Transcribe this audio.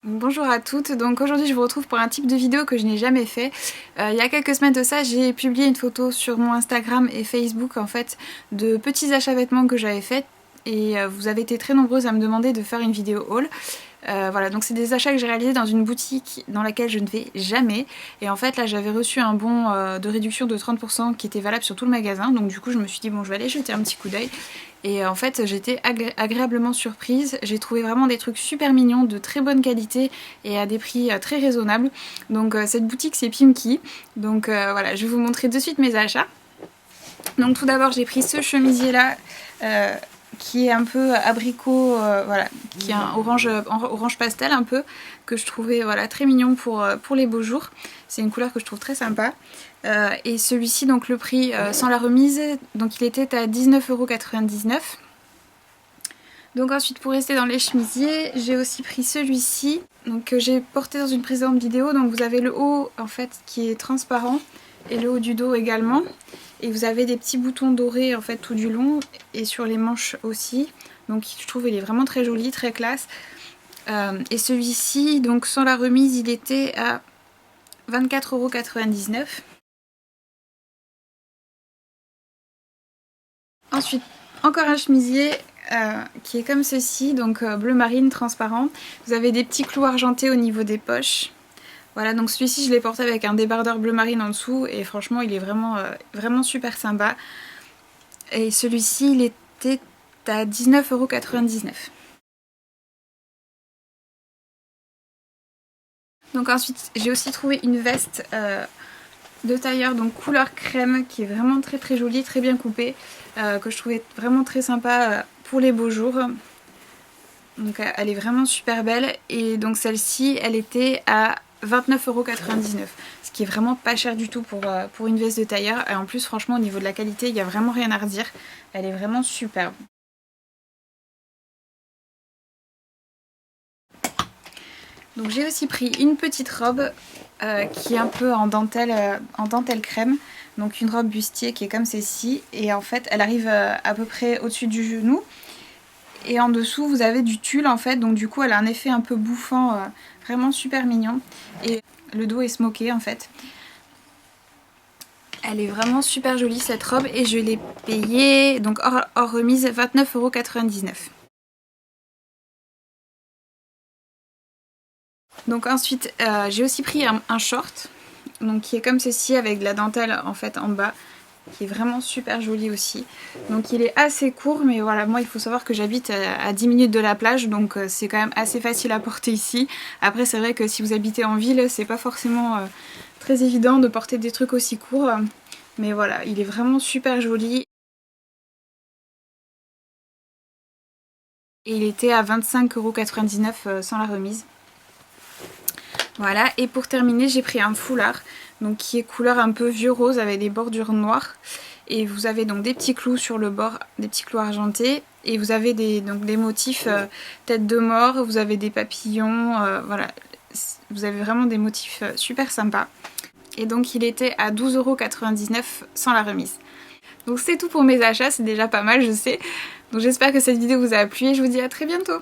Bonjour à toutes, donc aujourd'hui je vous retrouve pour un type de vidéo que je n'ai jamais fait. Il y a quelques semaines de ça, j'ai publié une photo sur mon Instagram et Facebook en fait de petits achats vêtements que j'avais fait et vous avez été très nombreuses à me demander de faire une vidéo haul. Voilà, donc c'est des achats que j'ai réalisés dans une boutique dans laquelle je ne vais jamais. Et en fait là j'avais reçu un bon de réduction de 30% qui était valable sur tout le magasin. Donc du coup je me suis dit bon je vais aller jeter un petit coup d'œil. Et en fait j'étais agréablement surprise. J'ai trouvé vraiment des trucs super mignons, de très bonne qualité et à des prix très raisonnables. Donc cette boutique c'est Pimki. Donc voilà, je vais vous montrer de suite mes achats. Donc tout d'abord j'ai pris ce chemisier là qui est un peu abricot, voilà, qui est un orange pastel un peu, que je trouvais voilà, très mignon pour les beaux jours. C'est une couleur que je trouve très sympa. Et celui-ci, donc le prix sans la remise, donc il était à 19,99 €. Donc ensuite pour rester dans les chemisiers, j'ai aussi pris celui-ci, donc que j'ai porté dans une précédente vidéo. Donc vous avez le haut en fait qui est transparent et le haut du dos également. Et vous avez des petits boutons dorés en fait tout du long et sur les manches aussi. Donc je trouve il est vraiment très joli, très classe. Et celui-ci, donc sans la remise, il était à 24,99 €. Ensuite, encore un chemisier qui est comme ceci, donc bleu marine transparent. Vous avez des petits clous argentés au niveau des poches. Voilà, donc celui-ci je l'ai porté avec un débardeur bleu marine en dessous et franchement il est vraiment super sympa. Et celui-ci il était à 19,99 €. Donc ensuite j'ai aussi trouvé une veste de tailleur donc couleur crème qui est vraiment très jolie, très bien coupée, que je trouvais vraiment très sympa pour les beaux jours. Donc elle est vraiment super belle et donc celle-ci elle était à 29,99 €, ce qui est vraiment pas cher du tout pour une veste de tailleur. Et en plus franchement au niveau de la qualité il n'y a vraiment rien à redire, elle est vraiment superbe. Donc j'ai aussi pris une petite robe qui est un peu en dentelle crème. Donc une robe bustier qui est comme celle-ci et en fait elle arrive à peu près au-dessus du genou. Et en dessous vous avez du tulle en fait, donc du coup elle a un effet un peu bouffant, vraiment super mignon. Et le dos est smoké en fait. Elle est vraiment super jolie cette robe et je l'ai payée, donc hors remise, 29,99 €. Donc ensuite j'ai aussi pris un short donc, qui est comme ceci avec de la dentelle en fait en bas, qui est vraiment super joli aussi. Donc il est assez court mais voilà, moi il faut savoir que j'habite à 10 minutes de la plage donc c'est quand même assez facile à porter ici. Après c'est vrai que si vous habitez en ville c'est pas forcément très évident de porter des trucs aussi courts. Mais voilà, il est vraiment super joli. Et il était à 25,99 € sans la remise. Voilà, et pour terminer j'ai pris un foulard donc qui est couleur un peu vieux rose avec des bordures noires. Et vous avez donc des petits clous sur le bord, des petits clous argentés. Et vous avez donc des motifs tête de mort, vous avez des papillons, voilà. Vous avez vraiment des motifs super sympas. Et donc il était à 12,99 € sans la remise. Donc c'est tout pour mes achats, c'est déjà pas mal je sais. Donc j'espère que cette vidéo vous a plu et je vous dis à très bientôt.